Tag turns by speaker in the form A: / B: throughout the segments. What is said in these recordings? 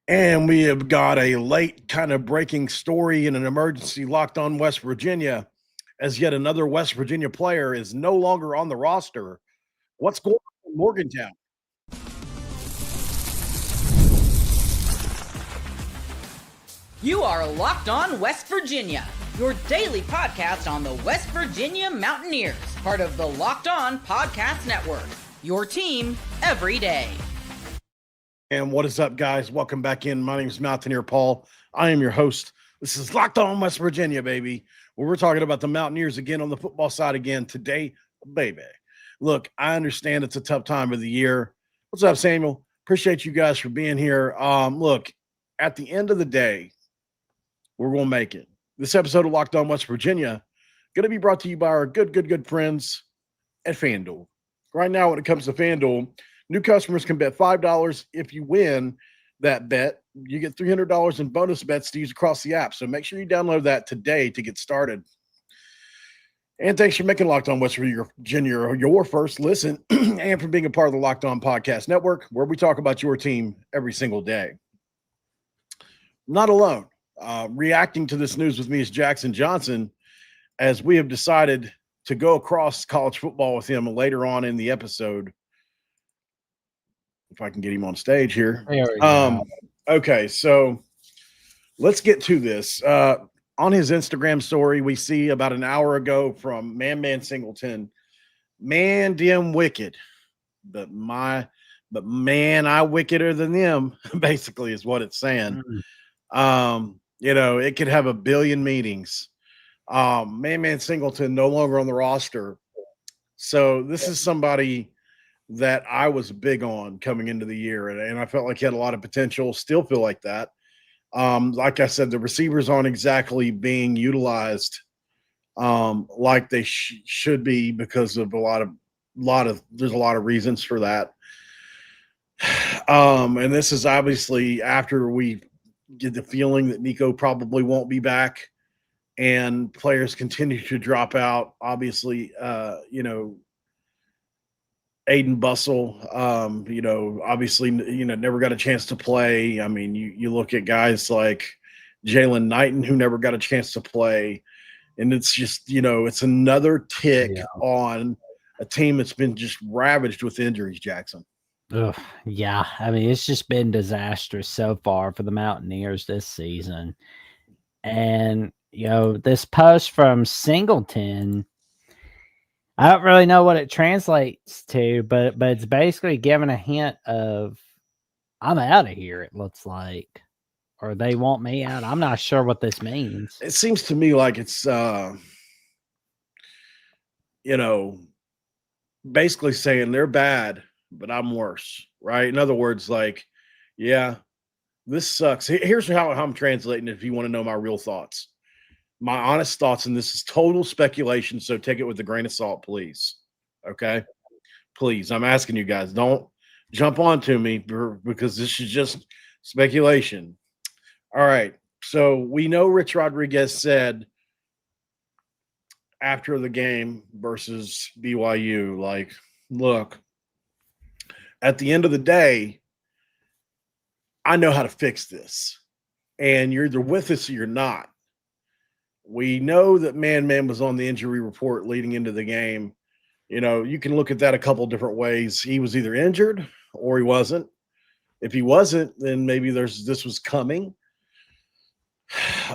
A: And we have got a late kind of breaking story in an emergency locked on West Virginia, as yet another West Virginia player is no longer on the roster. What's going on in Morgantown?
B: You are Locked On West Virginia, your daily podcast on the West Virginia Mountaineers, part of the Locked On Podcast Network, your team every day.
A: And what is up, guys? Welcome back in. My name is Mountaineer Paul. I am your host. This is Locked On West Virginia, baby, where we're talking about the Mountaineers again on the football side again today, baby. Look, I understand it's a tough time of the year. What's up, Samuel? Appreciate you guys for being here. Look, at the end of the day, we're going to make it. This episode of Locked On West Virginia going to be brought to you by our good friends at FanDuel. Right now, when it comes to FanDuel, new customers can bet $5. If you win that bet, you get $300 in bonus bets to use across the app. So make sure you download that today to get started. And thanks for making Locked On West Virginia your first listen and for being a part of the Locked On Podcast Network, where we talk about your team every single day. Not alone. Reacting to this news with me is Jackson Johnson, as we have decided to go across college football with him later on in the episode. If I can get him on stage here. Okay, so let's get to this. On his Instagram story, we see about an hour ago from Man Singleton, man, damn wicked, but man, I wickeder than them, basically is what it's saying. It could have a billion meanings. Man Singleton no longer on the roster. So this is somebody that I was big on coming into the year, and I felt like he had a lot of potential, still feel like that. Like I said, the receivers aren't exactly being utilized like they should be because of there's a lot of reasons for that. And this is obviously after we get the feeling that Nico probably won't be back and players continue to drop out. Obviously, Aiden Bussell, obviously, never got a chance to play. I mean, you look at guys like Jalen Knighton, who never got a chance to play. And it's just, it's another tick on a team that's been just ravaged with injuries, Jackson.
C: Yeah. I mean, it's just been disastrous so far for the Mountaineers this season. And, this post from Singleton, I don't really know what it translates to, but it's basically giving a hint of I'm out of here, it looks like. Or they want me out. I'm not sure what this means.
A: It seems to me like it's basically saying they're bad, but I'm worse, right? In other words, like, yeah, this sucks. Here's how I'm translating it if you want to know my real thoughts. My honest thoughts, and this is total speculation, so take it with a grain of salt, please. Okay? Please, I'm asking you guys, don't jump onto me because this is just speculation. All right, so we know Rich Rodriguez said after the game versus BYU, like, look, at the end of the day, I know how to fix this, and you're either with us or you're not. We know that Man was on the injury report leading into the game. You can look at that a couple different ways. He was either injured or he wasn't. If he wasn't, then maybe this was coming.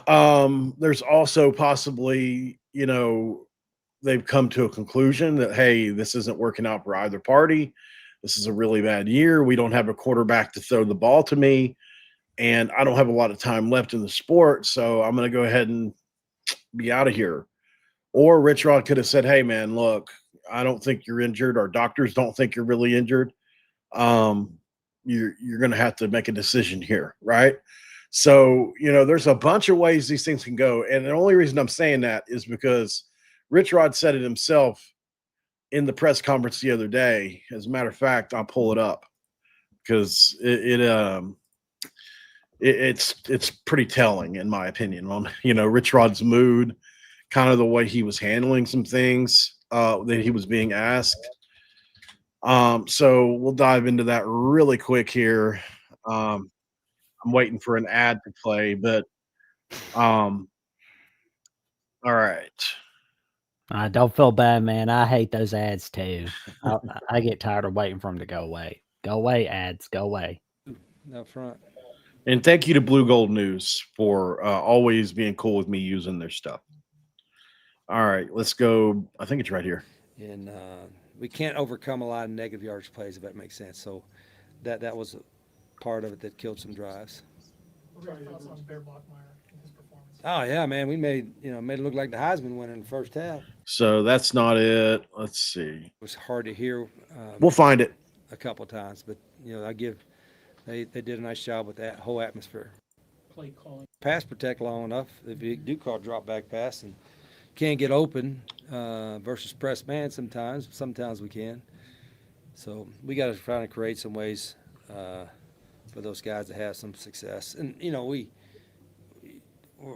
A: There's also possibly, they've come to a conclusion that, hey, this isn't working out for either party. This is a really bad year. We don't have a quarterback to throw the ball to me, and I don't have a lot of time left in the sport, so I'm going to go ahead and be out of here. Or Rich Rod could have said, hey, man, look, I don't think you're injured. Our doctors don't think you're really injured. You're going to have to make a decision here, right? So, there's a bunch of ways these things can go. And the only reason I'm saying that is because Rich Rod said it himself in the press conference the other day. As a matter of fact, I'll pull it up because it's pretty telling, in my opinion, on Rich Rod's mood, kind of the way he was handling some things that he was being asked. So we'll dive into that really quick here. I'm waiting for an ad to play, but all right.
C: Don't feel bad, man. I hate those ads too. I, I get tired of waiting for them to go away. Go away, ads. Go away.
D: Up front.
A: And thank you to Blue Gold News for always being cool with me using their stuff. All right, let's go. I think it's right here.
D: And we can't overcome a lot of negative yardage plays, if that makes sense. So that was a part of it that killed some drives.
E: What are your thoughts on Bear Blockmeyer and his performance?
D: Oh yeah, man, we made it look like the Heisman winner in the first half.
A: So that's not it. Let's see.
D: It was hard to hear.
A: We'll find it.
D: A couple times, but they did a nice job with that whole atmosphere.
E: Play calling.
D: Pass protect long enough. If you do call drop back pass and can't get open versus press man, sometimes we can. So we got to try to create some ways for those guys to have some success. And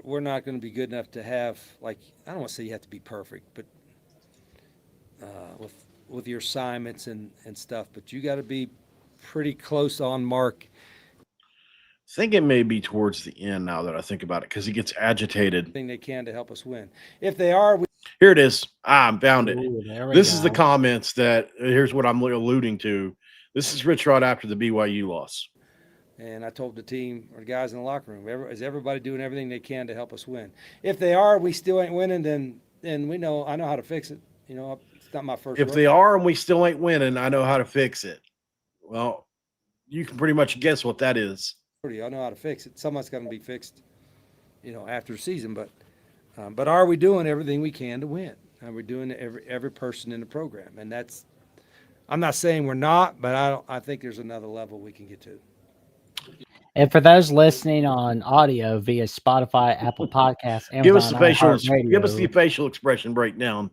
D: we're not going to be good enough to have, like, I don't want to say you have to be perfect, but with your assignments and stuff, but you got to be pretty close on mark.
A: I think it may be towards the end now that I think about it because he gets agitated.
D: Thing they can to help us win. If they are,
A: Here it is. I found it.
C: Ooh, there we
A: This is the
C: go.
A: comments that here's what I'm alluding to. This is Rich Rod after the BYU loss.
D: and I told the team or the guys in the locker room, is everybody doing everything they can to help us win? If they are, we still ain't winning, then I know how to fix it. It's not my first.
A: If they are and we still ain't winning, I know how to fix it. Well, you can pretty much guess what that is.
D: I know how to fix it. Something's going to be fixed, after the season. But are we doing everything we can to win? And we're doing every person in the program, and that's. I'm not saying we're not, but I think there's another level we can get to.
C: And for those listening on audio via Spotify, Apple Podcasts, Amazon,
A: Give us the
C: iHeartRadio,
A: facial expression breakdown.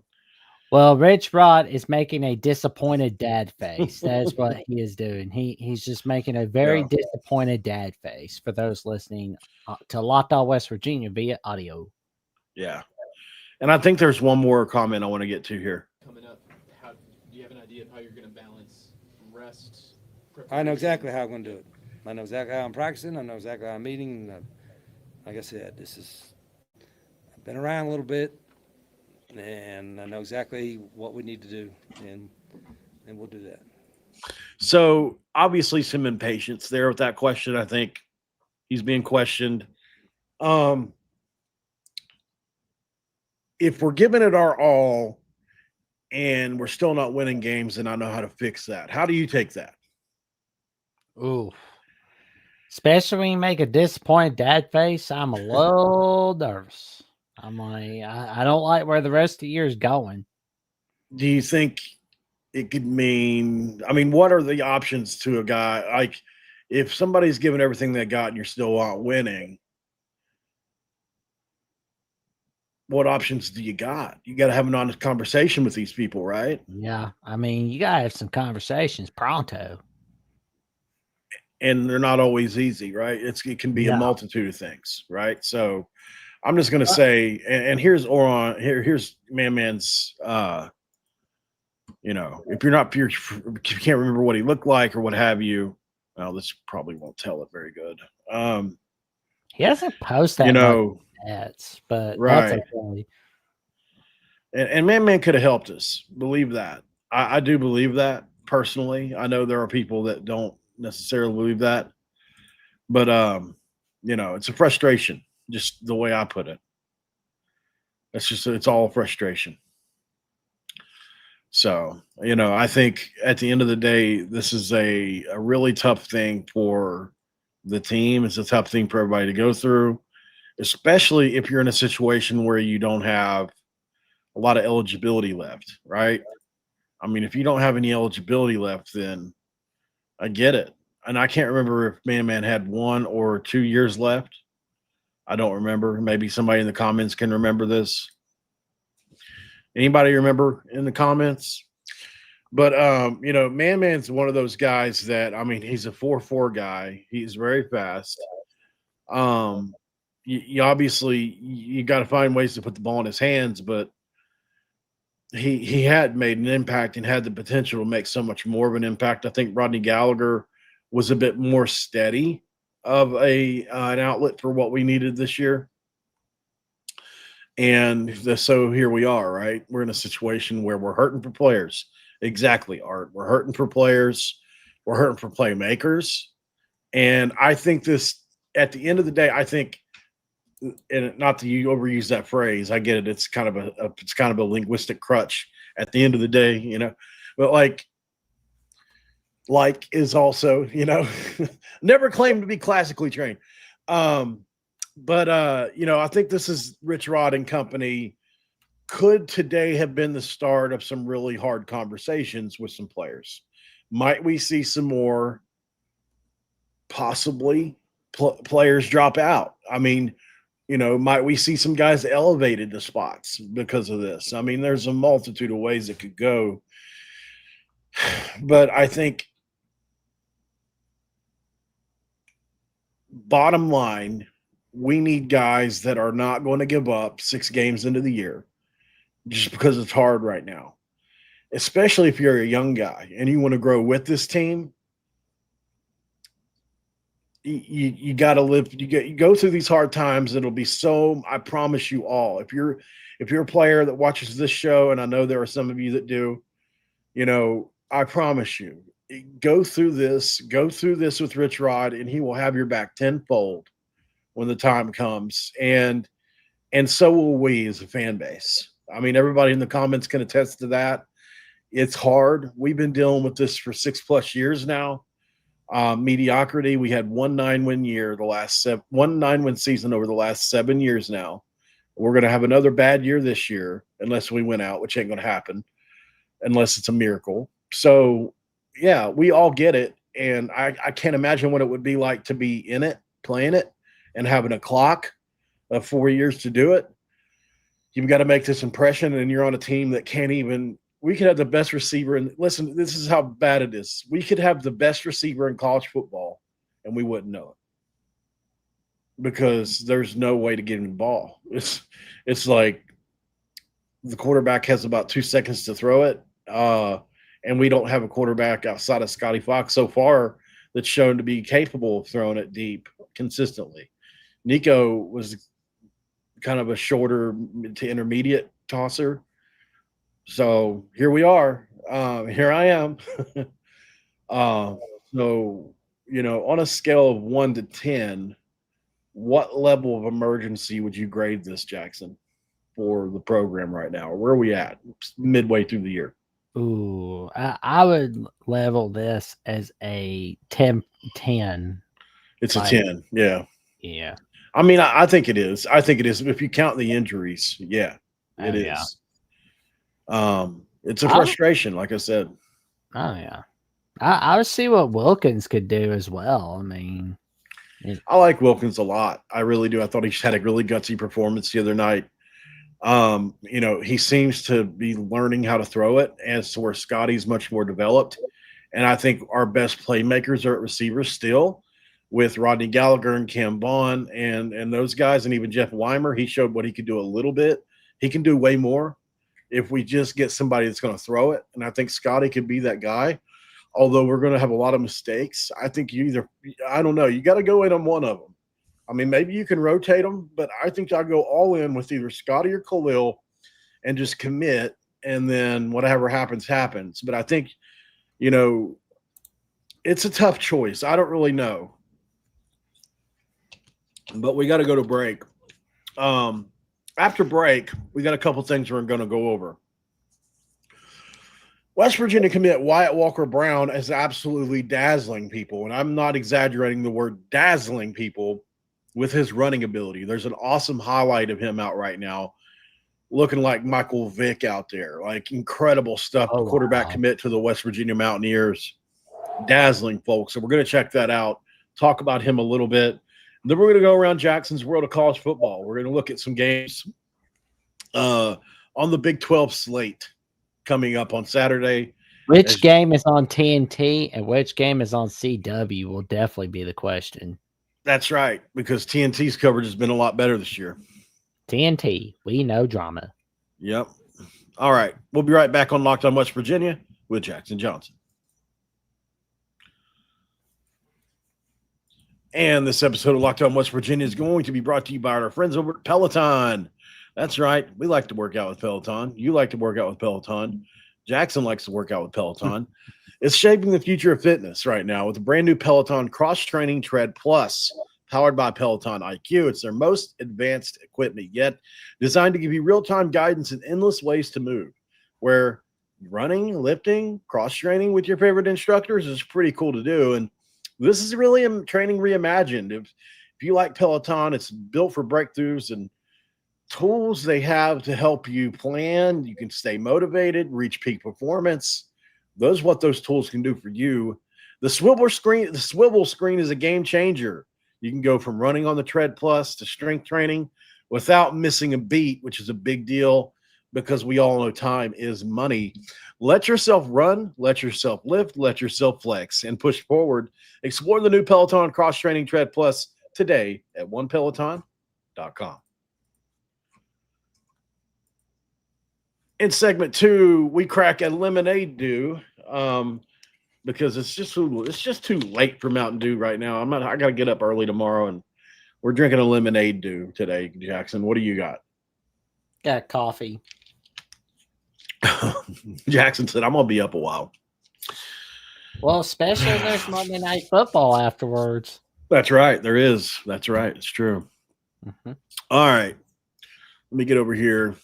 C: Well, Rich Rod is making a disappointed dad face. That is what he is doing. He's just making a very disappointed dad face for those listening to Locked On West Virginia via audio.
A: Yeah. And I think there's one more comment I want to get to here.
F: Coming up, do you have an idea of how you're going to balance rest?
D: I know exactly how I'm going to do it. I know exactly how I'm practicing. I know exactly how I'm eating. Like I said, I've been around a little bit, and I know exactly what we need to do, and we'll do that.
A: So obviously some impatience there with that question. I think he's being questioned. If we're giving it our all and we're still not winning games, then I know how to fix that. How do you take that?
C: Ooh. Especially when you make a disappointed dad face, I'm a little nervous. I'm like, I don't like where the rest of the year is going.
A: Do you think it could mean, what are the options to a guy? Like, if somebody's given everything they got and you're still not winning, what options do you got? You got to have an honest conversation with these people, right?
C: Yeah. You got to have some conversations pronto.
A: And they're not always easy, right? It can be a multitude of things, right? So I'm just going to say, and here's Oron, here's Man's, if you can't remember what he looked like or what have you, well, this probably won't tell it very good.
C: He hasn't posted that ads, but
A: right.
C: That's okay.
A: And Man could have helped us. Believe that. I do believe that personally. I know there are people that don't necessarily believe that, but it's a frustration, just the way I put it. It's all frustration. So, I think at the end of the day, this is a really tough thing for the team. It's a tough thing for everybody to go through, especially if you're in a situation where you don't have a lot of eligibility left, right? If you don't have any eligibility left, then I get it. And I can't remember if Man had 1 or 2 years left. I don't remember. Maybe somebody in the comments can remember this. Anybody remember in the comments? But, Man's one of those guys that, he's a 4.4 guy. He's very fast. You obviously, you got to find ways to put the ball in his hands, but he had made an impact and had the potential to make so much more of an impact. I think Rodney Gallagher was a bit more steady. of an outlet for what we needed this year. And so here we are, right? We're in a situation where we're hurting for players. Exactly, Art. We're hurting for players. We're hurting for playmakers. And I think this, at the end of the day, I think, and not that you overuse that phrase, I get it. It's kind of it's kind of a linguistic crutch at the end of the day, you know. But like is also, you know, never claimed to be classically trained. But you know, I think this is Rich Rod and company could today have been the start of some really hard conversations with some players. Might we see some more possibly players drop out? I mean, you know, might we see some guys elevated to spots because of this? I mean, there's a multitude of ways it could go. But I think bottom line, we need guys that are not going to give up 6 games into the year just because it's hard right now, especially if you're a young guy and you want to grow with this team. You got to live. You go through these hard times. It'll be so. I promise you all. If you're a player that watches this show, and I know there are some of you that do, you know, I promise you, go through this. Go through this with Rich Rod, and he will have your back tenfold when the time comes. And so will we as a fan base. I mean, everybody in the comments can attest to that. It's hard. We've been dealing with this for 6+ years now. Mediocrity. We had 1 9-win year, the last 1 9-win season over the last 7 years now. We're going to have another bad year this year unless we win out, which ain't going to happen unless it's a miracle. So, yeah, we all get it. And I can't imagine what it would be like to be in it, playing it, and having a clock of 4 years to do it. You've got to make this impression, and you're on a team that can't even – we could have the best receiver. And listen, this is how bad it is. We could have the best receiver in college football, and we wouldn't know it because there's no way to get him the ball. It's like the quarterback has about 2 seconds to throw it, and we don't have a quarterback outside of Scotty Fox so far that's shown to be capable of throwing it deep consistently. Nico was kind of a shorter to intermediate tosser. So here we are. Here I am. So, you know, on a scale of 1 to 10, what level of emergency would you grade this, Jackson, for the program right now? Or where are we at midway through the year?
C: Ooh, I would level this as a 10.
A: It's a
C: Like,
A: 10. Yeah.
C: Yeah.
A: I mean, I think it is. I think it is. If you count the injuries, yeah, it is.
C: Yeah.
A: It's a frustration, like I said.
C: Oh, yeah. I would see what Wilkins could do as well. I mean,
A: I like Wilkins a lot. I really do. I thought he just had a really gutsy performance the other night. You know, he seems to be learning how to throw it, as to where Scotty's much more developed. And I think our best playmakers are at receivers still, with Rodney Gallagher and Cam Vaughn and those guys, and even Jeff Weimer. He showed what he could do a little bit. He can do way more if we just get somebody that's going to throw it. And I think Scotty could be that guy. Although we're going to have a lot of mistakes, I think I don't know, you got to go in on one of them. I mean, maybe you can rotate them, but I think I'll go all in with either Scotty or Khalil and just commit, and then whatever happens, happens. But I think, you know, it's a tough choice. I don't really know. But we got to go to break. After break, we got a couple things we're going to go over. West Virginia commit Wyatt Walker-Brown is absolutely dazzling people, and I'm not exaggerating the word dazzling people with his running ability. There's an awesome highlight of him out right now, looking like Michael Vick out there. Like, incredible stuff.
C: Oh,
A: the quarterback
C: wow.
A: commit to the West Virginia Mountaineers. Dazzling, folks. So we're going to check that out, talk about him a little bit. And then we're going to go around Jackson's world of college football. We're going to look at some games on the Big 12 slate coming up on Saturday.
C: Which game is on TNT and which game is on CW will definitely be the question.
A: That's right, because TNT's coverage has been a lot better this year.
C: TNT, we know drama.
A: Yep. All right. We'll be right back on Locked on West Virginia with Jackson Johnson. And this episode of Locked On West Virginia is going to be brought to you by our friends over at Peloton. That's right. We like to work out with Peloton. You like to work out with Peloton. Jackson likes to work out with Peloton. It's shaping the future of fitness right now with a brand new Peloton Cross-Training Tread Plus, powered by Peloton IQ. It's their most advanced equipment yet, designed to give you real-time guidance and endless ways to move, where running, lifting, cross-training with your favorite instructors is pretty cool to do. And this is really a training reimagined. If you like Peloton, it's built for breakthroughs and tools they have to help you plan. You can stay motivated, reach peak performance. Those what those tools can do for you. The swivel screen is a game changer. You can go from running on the Tread Plus to strength training without missing a beat, which is a big deal because we all know time is money. Let yourself run, let yourself lift, let yourself flex, and push forward. Explore the new Peloton Cross-Training Tread Plus today at onepeloton.com. In segment 2, we crack a lemonade dew because it's just too late for Mountain Dew right now. I got to get up early tomorrow, and we're drinking a lemonade dew today. Jackson, what do you got?
C: Got coffee.
A: Jackson said, I'm going to be up a while.
C: Well, especially if there's Monday Night Football afterwards.
A: That's right. There is. That's right. It's true.
C: Mm-hmm.
A: All right. Let me get over here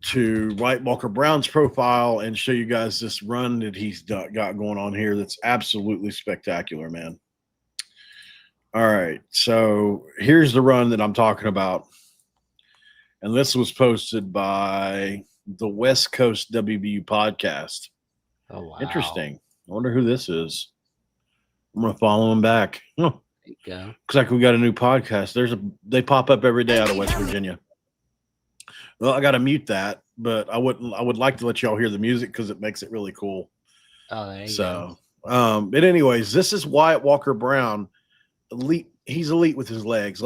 A: to White Walker Brown's profile and show you guys this run that he's got going on here. That's absolutely spectacular, man. All right. So here's the run that I'm talking about. And this was posted by the West Coast WVU podcast.
C: Oh, wow.
A: Interesting. I wonder who this is. I'm going to follow him back. Huh.
C: There you go.
A: Looks like we got a new podcast. They pop up every day out of West Virginia. Well, I got to mute that, but I would like to let y'all hear the music because it makes it really cool.
C: Oh, there you go.
A: But anyways, this is Wyatt Walker Brown. Elite. He's elite with his legs.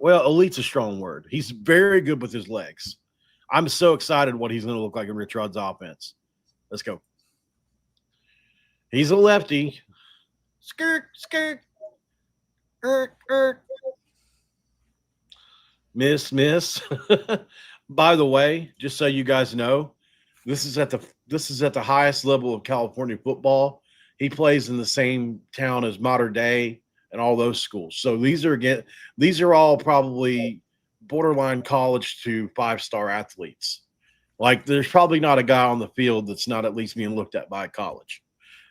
A: Elite's a strong word. He's very good with his legs. I'm so excited what he's going to look like in Rich Rod's offense. Let's go. He's a lefty. Skirt, skirt. Miss. By the way, just so you guys know, this is at the highest level of California football. He plays in the same town as Mater Dei and all those schools. So these are all probably borderline college to 5-star athletes. Like there's probably not a guy on the field that's not at least being looked at by a college.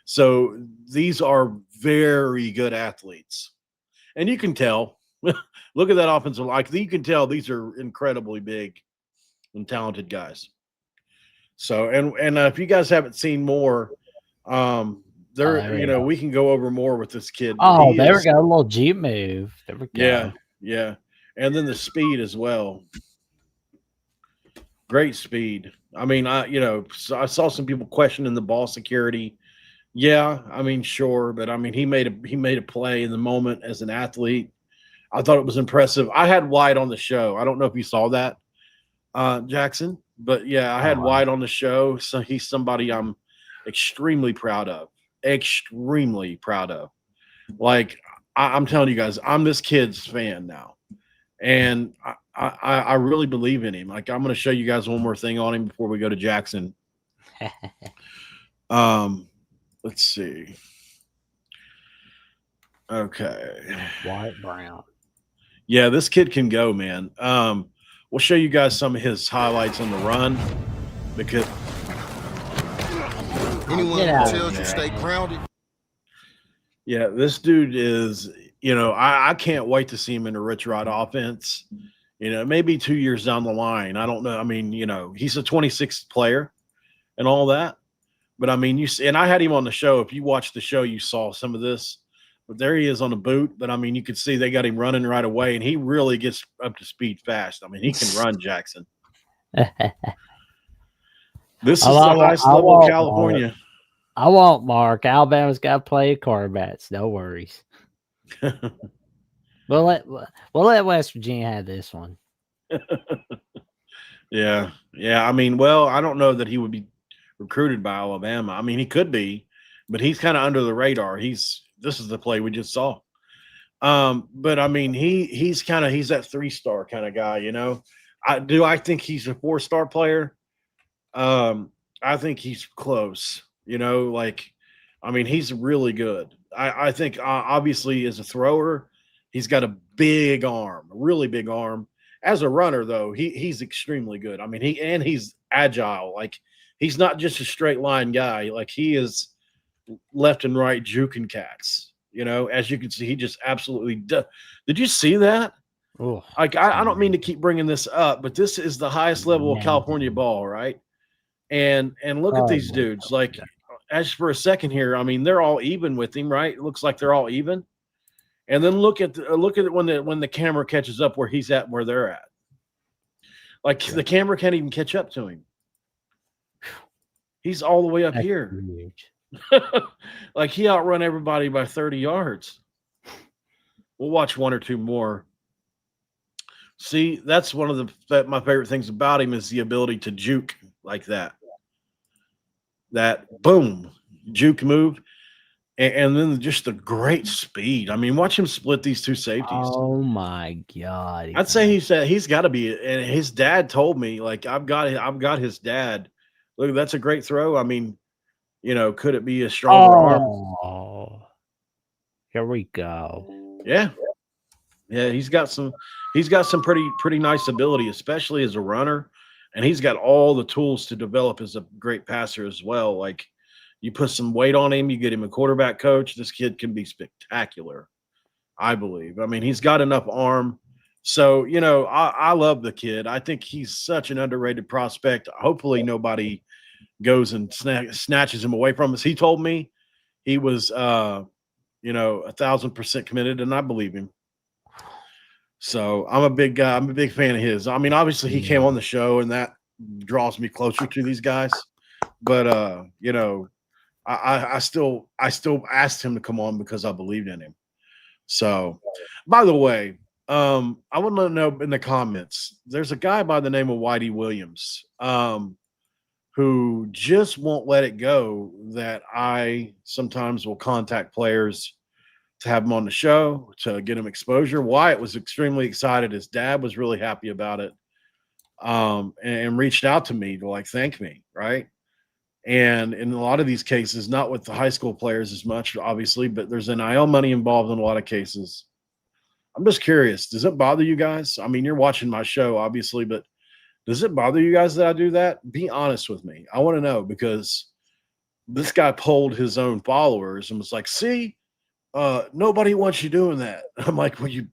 A: So these are very good athletes. And you can tell, look at that offensive line. You can tell these are incredibly big and talented guys. So, and if you guys haven't seen more, we can go over more with this kid.
C: Oh, there we go. A little Jeep move. There we go.
A: Yeah. And then the speed as well. Great speed. I mean, I saw some people questioning the ball security. Yeah, I mean, sure, but I mean, he made a play in the moment as an athlete. I thought it was impressive. I had White on the show. I don't know if you saw that, Jackson, but yeah, I had White on the show. So he's somebody I'm extremely proud of. Extremely proud of. Like I'm telling you guys, I'm this kid's fan now, and I really believe in him. Like I'm going to show you guys one more thing on him before we go to Jackson. Let's see. Okay.
C: White Brown.
A: Yeah, this kid can go, man. We'll show you guys some of his highlights on the run because
G: anyone who tells you stay grounded.
A: Yeah, this dude is, I can't wait to see him in a Rich Rod offense. Maybe 2 years down the line. I don't know. I mean, he's a 26th player and all that. But I mean, and I had him on the show. If you watched the show, you saw some of this. But there he is on the boot. But I mean, you could see they got him running right away, and he really gets up to speed fast. I mean, he can run, Jackson. This is the highest level of California.
C: I won't, Mark. Alabama's got to play quarterbacks. No worries. We'll let West Virginia have this one.
A: Yeah. I mean, well, I don't know that he would be recruited by Alabama. I mean, he could be, but he's kind of under the radar. this is the play we just saw. But I mean, he's that 3-star kind of guy, you know. I think he's a 4-star player. I think he's close, you know, like, I mean, he's really good. I think obviously as a thrower, he's got a big arm, a really big arm. As a runner, though, he's extremely good. I mean, he's agile. Like, he's not just a straight line guy. Like, he is left and right juking cats. You know, as you can see, he just absolutely does. Did you see that?
C: Oh,
A: Like, I don't mean to keep bringing this up, but this is the highest level of California ball, right? And look at these dudes. Like, as for a second here, I mean, they're all even with him, right? It looks like they're all even. And then look at it when the camera catches up where he's at, where they're at. Like, the camera can't even catch up to him. He's all the way up here.
C: Huge.
A: Like, he outrun everybody by 30 yards. We'll watch one or two more. See, that's one of my favorite things about him is the ability to juke like that. That boom, juke move. And then just the great speed. I mean, watch him split these two safeties.
C: Oh my God!
A: I'd say he's got to be. And his dad told me, like, I've got his dad. Look, that's a great throw. I mean, you know, could it be a stronger arm?
C: Oh, here we go.
A: Yeah, he's got some pretty nice ability, especially as a runner, and he's got all the tools to develop as a great passer as well. Like, you put some weight on him, you get him a quarterback coach, this kid can be spectacular, I believe. I mean, he's got enough arm. So, you know, I love the kid. I think he's such an underrated prospect. Hopefully nobody goes and snatches him away from us. He told me he was, 1,000% committed, and I believe him. So I'm a big guy. I'm a big fan of his. I mean, obviously he came on the show, and that draws me closer to these guys. But, you know, I still asked him to come on because I believed in him. So, by the way, I want to know in the comments, there's a guy by the name of Whitey Williams who just won't let it go that I sometimes will contact players to have them on the show, to get them exposure. Wyatt was extremely excited. His dad was really happy about it, and reached out to me to, like, thank me, right? And in a lot of these cases, not with the high school players as much, obviously, but there's NIL money involved in a lot of cases. I'm just curious, does it bother you guys? I mean, you're watching my show, obviously, but does it bother you guys that I do that? Be honest with me. I want to know, because this guy polled his own followers and was like, see, nobody wants you doing that. I'm like, well, you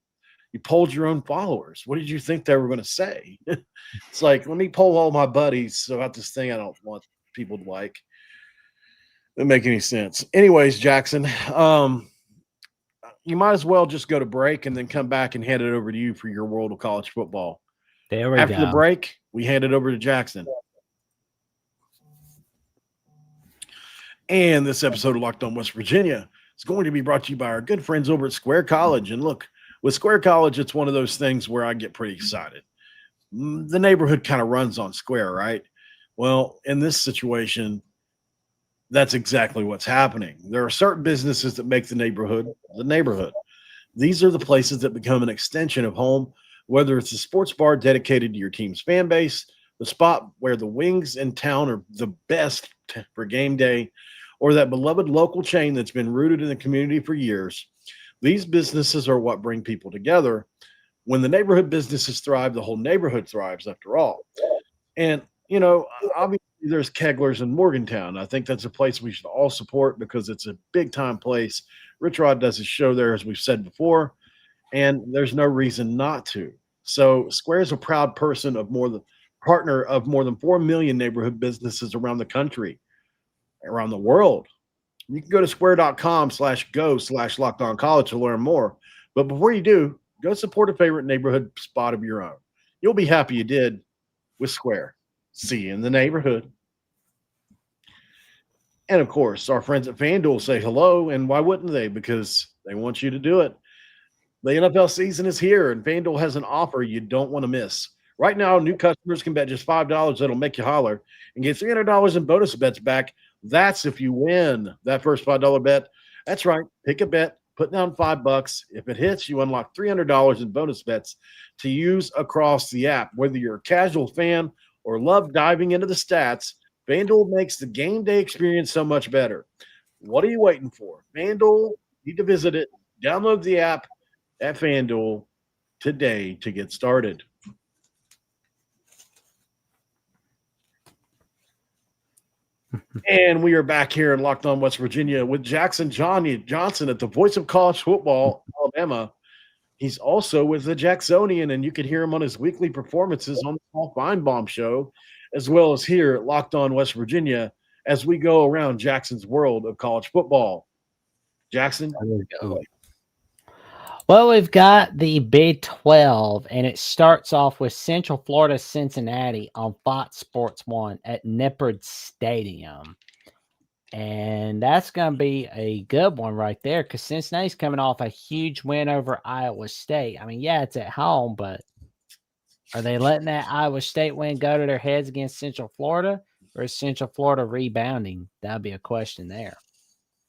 A: polled your own followers. What did you think they were going to say? It's like, let me poll all my buddies about this thing I don't want people to like. Doesn't make any sense. Anyways, Jackson, you might as well just go to break and then come back and hand it over to you for your world of college football.
C: There we go.
A: After the break, we hand it over to Jackson. And this episode of Locked On West Virginia is going to be brought to you by our good friends over at Square College. And look, with Square College, it's one of those things where I get pretty excited. The neighborhood kind of runs on Square, right? Well, in this situation, that's exactly what's happening. There are certain businesses that make the neighborhood the neighborhood. These are the places that become an extension of home, whether it's a sports bar dedicated to your team's fan base, the spot where the wings in town are the best for game day, or that beloved local chain that's been rooted in the community for years. These businesses are what bring people together. When the neighborhood businesses thrive, the whole neighborhood thrives, after all. And, you know, obviously there's Kegler's in Morgantown. I think that's a place we should all support because it's a big-time place. Rich Rod does his show there, as we've said before, and there's no reason not to. So Square is a proud partner of more than 4 million neighborhood businesses around the country, around the world. You can go to square.com/go/lockedoncollege to learn more. But before you do, go support a favorite neighborhood spot of your own. You'll be happy you did with Square. See you in the neighborhood. And of course, our friends at FanDuel say hello, and why wouldn't they? Because they want you to do it. The NFL season is here, and FanDuel has an offer you don't want to miss. Right now, new customers can bet just $5 that'll make you holler and get $300 in bonus bets back. That's if you win that first $5 bet. That's right. Pick a bet, put down $5. If it hits, you unlock $300 in bonus bets to use across the app. Whether you're a casual fan or love diving into the stats, FanDuel makes the game day experience so much better. What are you waiting for? FanDuel, you need to visit it. Download the app at FanDuel today to get started. And we are back here in Locked On West Virginia with Jackson Johnson at the voice of college football, Alabama. He's also with the Jacksonian, and you can hear him on his weekly performances on the Paul Feinbaum Show, as well as here at Locked On West Virginia as we go around Jackson's world of college football. Jackson?
C: Well, we've got the Big 12, and it starts off with Central Florida, Cincinnati on Fox Sports 1 at Nippert Stadium. And that's going to be a good one right there because Cincinnati's coming off a huge win over Iowa State. I mean, yeah, it's at home, but are they letting that Iowa State win go to their heads against Central Florida, or is Central Florida rebounding? That'd be a question there.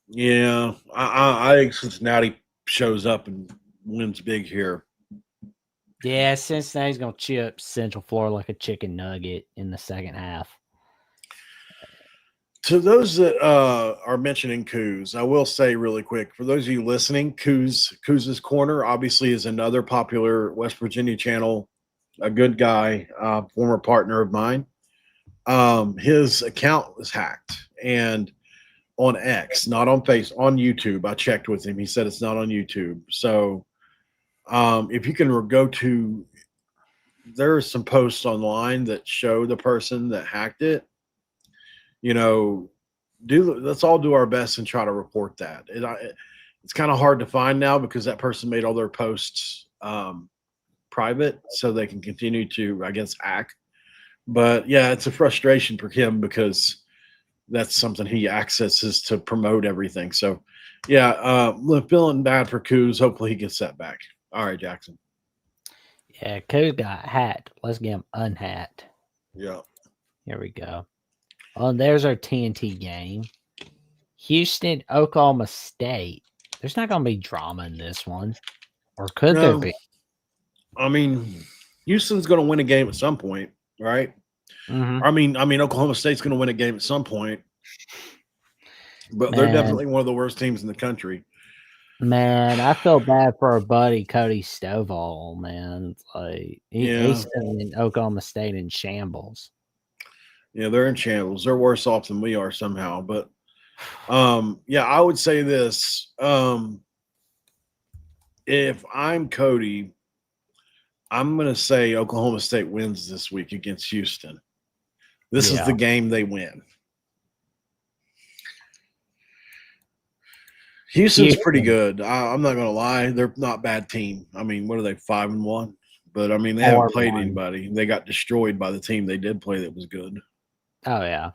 A: Yeah, I think Cincinnati shows up and wins big here.
C: Yeah, Cincinnati's going to chip Central Florida like a chicken nugget in the second half.
A: To those that are mentioning Coos, I will say really quick, for those of you listening, Coos's Corner obviously is another popular West Virginia channel, a good guy, former partner of mine. His account was hacked, and on X, not on on YouTube. I checked with him. He said it's not on YouTube. So if you can go to, there are some posts online that show the person that hacked it. You know, let's all do our best and try to report that. It's kind of hard to find now because that person made all their posts private so they can continue to, I guess, hack. But yeah, it's a frustration for him because that's something he accesses to promote everything. So yeah, feeling bad for Coos. Hopefully he gets that back. All right, Jackson.
C: Yeah, Coos got hacked. Let's get him unhacked.
A: Yeah.
C: Here we go. Oh, there's our TNT game. Houston, Oklahoma State. There's not going to be drama in this one. Or could there be?
A: I mean, Houston's going to win a game at some point, right?
C: Mm-hmm.
A: I mean, Oklahoma State's going to win a game at some point. But they're definitely one of the worst teams in the country.
C: Man, I feel bad for our buddy Cody Stovall, man. It's like he's in Oklahoma State in shambles.
A: Yeah, they're in shambles. They're worse off than we are somehow. But yeah, I would say this. If I'm Cody, I'm going to say Oklahoma State wins this week against Houston. This is the game they win. Houston's pretty good. I'm not going to lie. They're not a bad team. I mean, what are they, 5-1? But, I mean, they haven't played anybody. They got destroyed by the team they did play that was good.
C: Oh, yeah.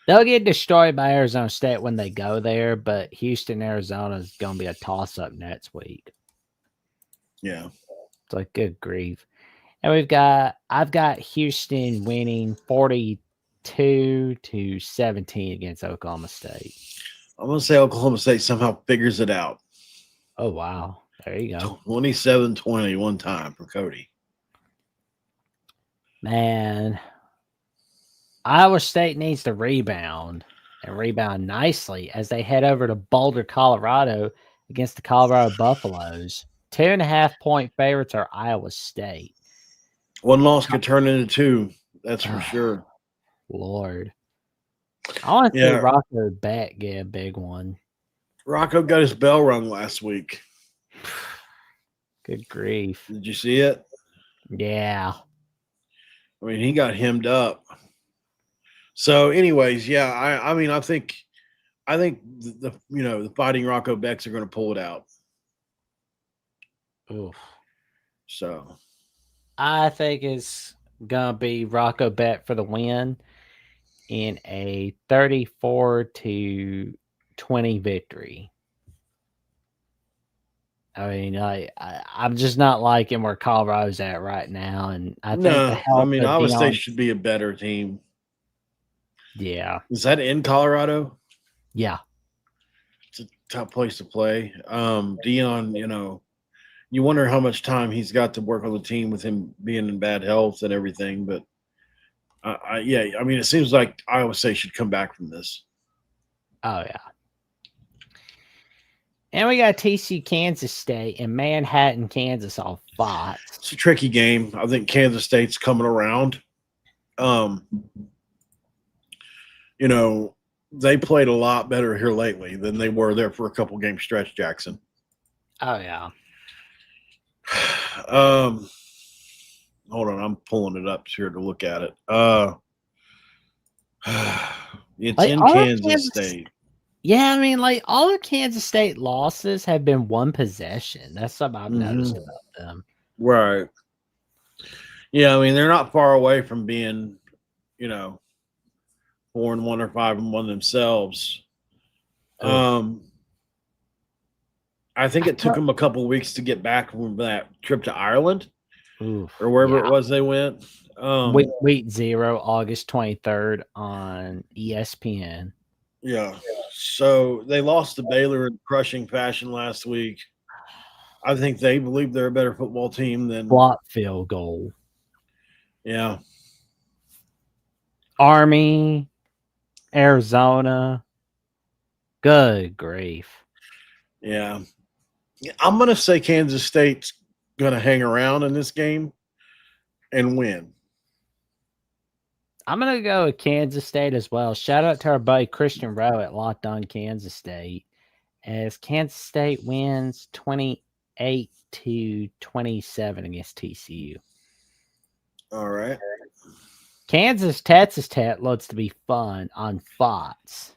C: They'll get destroyed by Arizona State when they go there, but Houston, Arizona is going to be a toss-up next week.
A: Yeah.
C: It's like, good grief. And I've got Houston winning 42-17 against Oklahoma State.
A: I'm going to say Oklahoma State somehow figures it out.
C: Oh, wow. There you go.
A: 27-20 one time for Cody.
C: Man, Iowa State needs to rebound and rebound nicely as they head over to Boulder, Colorado against the Colorado Buffaloes. 2.5-point favorites are Iowa State.
A: One loss could turn into two. That's for sure.
C: Lord. I want to see Rocco Beck get a big one.
A: Rocco got his bell rung last week.
C: Good grief.
A: Did you see it?
C: Yeah.
A: I mean, he got hemmed up. So, anyways, yeah, I mean, I think the Fighting Rocco Becks are going to pull it out.
C: Oof.
A: So,
C: I think it's going to be Rocco Beck for the win in a 34-20 victory. I mean, I'm just not liking where Colorado's at right now, and I think
A: Iowa State should be a better team.
C: Yeah.
A: Is that in Colorado?
C: Yeah.
A: tough place to play. Dion, you wonder how much time he's got to work on the team with him being in bad health and everything. But yeah, I mean, it seems like Iowa State should come back from this.
C: Oh yeah. And we got TCU Kansas State and Manhattan, Kansas on Fox.
A: It's a tricky game. I think Kansas State's coming around. They played a lot better here lately than they were there for a couple game stretch, Jackson.
C: Oh yeah.
A: Hold on, I'm pulling it up here to look at it. It's
C: Like,
A: in
C: all of
A: Kansas State.
C: Yeah, I mean, like all of Kansas State losses have been one possession. That's something I've noticed about them.
A: Right. Yeah, I mean, they're not far away from being, 4-1 or 5-1 themselves. I think it took them a couple of weeks to get back from that trip to Ireland or wherever it was they went.
C: Week 0, August 23rd on ESPN.
A: Yeah. So they lost to Baylor in crushing fashion last week. I think they believe they're a better football team than
C: Block field goal.
A: Yeah.
C: Army, Arizona. Good grief.
A: Yeah. I'm going to say Kansas State's going to hang around in this game and win.
C: I'm going to go with Kansas State as well. Shout out to our buddy Christian Rowe at Locked On Kansas State. As Kansas State wins 28-27 against TCU.
A: All right.
C: Kansas Texas Tech looks to be fun on Fox.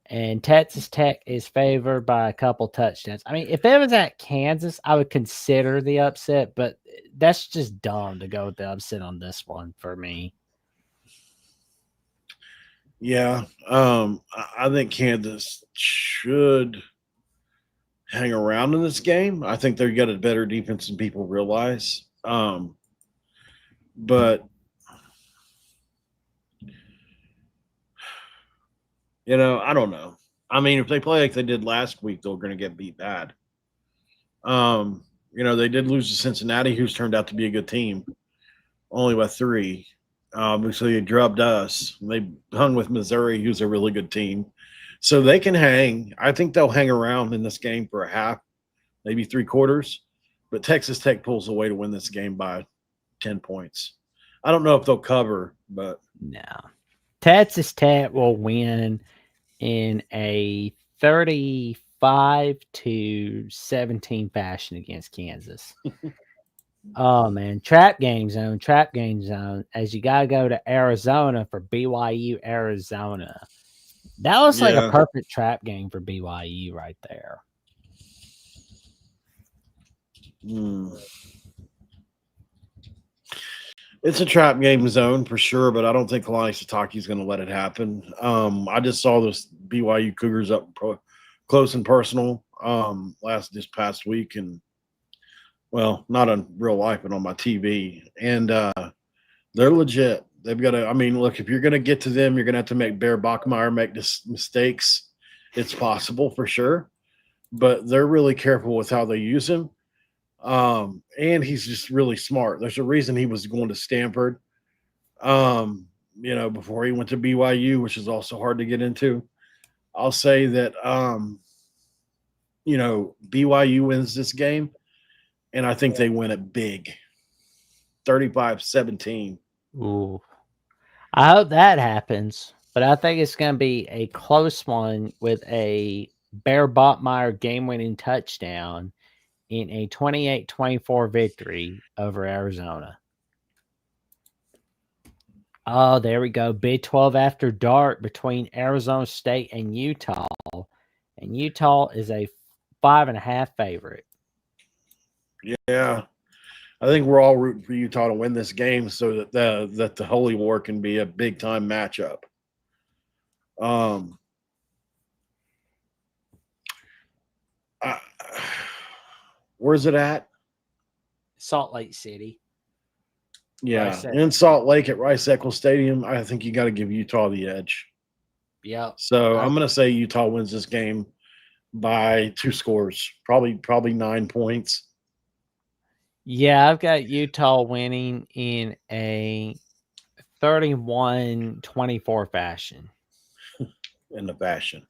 C: And Texas Tech is favored by a couple touchdowns. I mean, if it was at Kansas, I would consider the upset, but that's just dumb to go with the upset on this one for me.
A: Yeah. I think Kansas should hang around in this game. I think they've got a better defense than people realize. But I don't know. I mean, if they play like they did last week, they're going to get beat bad. They did lose to Cincinnati, who's turned out to be a good team, only by 3. So they drubbed us. They hung with Missouri, who's a really good team. So they can hang. I think they'll hang around in this game for a half, maybe 3 quarters. But Texas Tech pulls away to win this game by 10 points. I don't know if they'll cover, but
C: no. Texas Tech will win in a 35-17 fashion against Kansas. Oh man, trap game zone. As you gotta go to Arizona for BYU, Arizona. That looks like a perfect trap game for BYU right there.
A: It's a trap game zone for sure, but I don't think Kalani Sitake is going to let it happen. I just saw those BYU Cougars up close and personal this past week, and not in real life, but on my TV, and they're legit. They've got to. I mean, look, if you're going to get to them, you're going to have to make Bear Bachmeier make mistakes. It's possible for sure, but they're really careful with how they use him. And he's just really smart. There's a reason he was going to Stanford, before he went to BYU, which is also hard to get into. I'll say that, BYU wins this game, and I think they win it big, 35-17.
C: Ooh, I hope that happens, but I think it's going to be a close one with a Bear Bachmeier game-winning touchdown in a 28-24 victory over Arizona. Oh, there we go. Big 12 after dark between Arizona State and Utah. And Utah is a 5.5 favorite.
A: Yeah. I think we're all rooting for Utah to win this game so that the Holy War can be a big-time matchup. Where's it at?
C: Salt Lake City.
A: Yeah, in Salt Lake at Rice Eccles Stadium, I think you got to give Utah the edge.
C: Yeah.
A: So I'm going to say Utah wins this game by 2 scores, probably 9 points.
C: Yeah, I've got Utah winning in a 31-24 fashion.
A: In the fashion.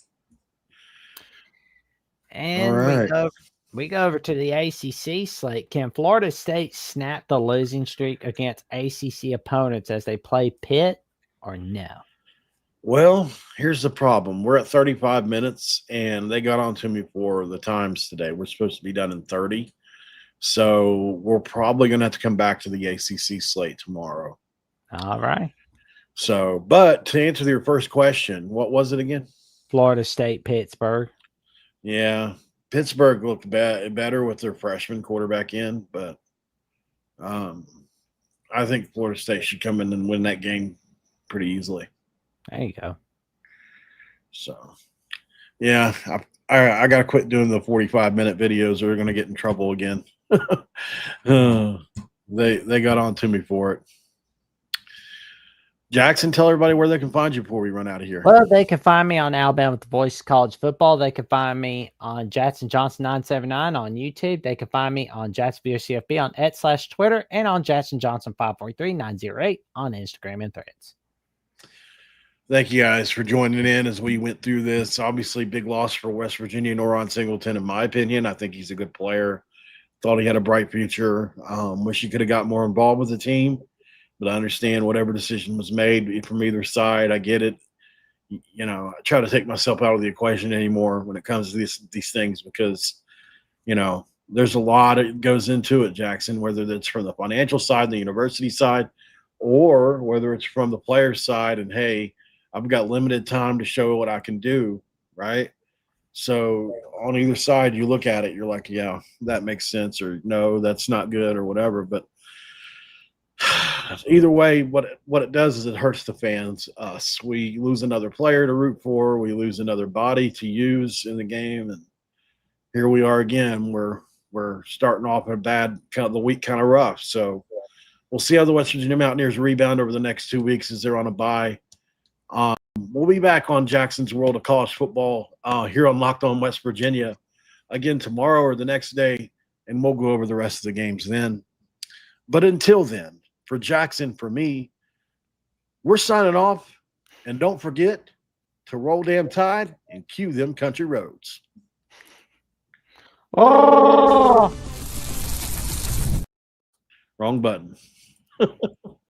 C: And
A: right.
C: we go over to the ACC slate. Can Florida State snap the losing streak against ACC opponents as they play Pitt or no?
A: Well, here's the problem. We're at 35 minutes, and they got on to me for the times today. We're supposed to be done in 30. So we're probably going to have to come back to the ACC slate tomorrow.
C: All right.
A: So, but to answer your first question, what was it again?
C: Florida State, Pittsburgh.
A: Yeah, Pittsburgh looked better with their freshman quarterback in, but I think Florida State should come in and win that game pretty easily.
C: There you go.
A: So, yeah, I got to quit doing the 45-minute videos, or we're going to get in trouble again. They got on to me for it. Jackson, tell everybody where they can find you before we run out of here.
C: Well, they can find me on Alabama with the Voice of College Football. They can find me on Jackson Johnson 979 on YouTube. They can find me on Jacksonville CFB on @/Twitter and on Jackson Johnson 543908 on Instagram and Threads.
A: Thank you guys for joining in as we went through this. Obviously, big loss for West Virginia and Oron Singleton, in my opinion. I think he's a good player. Thought he had a bright future. Wish he could have got more involved with the team. But I understand whatever decision was made from either side. I get it. You know, I try to take myself out of the equation anymore when it comes to these things because, you know, there's a lot that goes into it, Jackson, whether that's from the financial side, the university side, or whether it's from the player side. And, hey, I've got limited time to show what I can do, right? So on either side, you look at it, you're like, yeah, that makes sense, or no, that's not good, or whatever. But either way, what it does is it hurts the fans, us. We lose another player to root for. We lose another body to use in the game. And here we are again. We're starting off a bad kind of the week kind of rough. So we'll see how the West Virginia Mountaineers rebound over the next 2 weeks as they're on a bye. We'll be back on Jackson's World of College Football here on Locked On West Virginia again tomorrow or the next day, and we'll go over the rest of the games then. But until then, for Jackson, for me, we're signing off. And don't forget to roll damn tide and cue them country roads.
C: Oh!
A: Wrong button.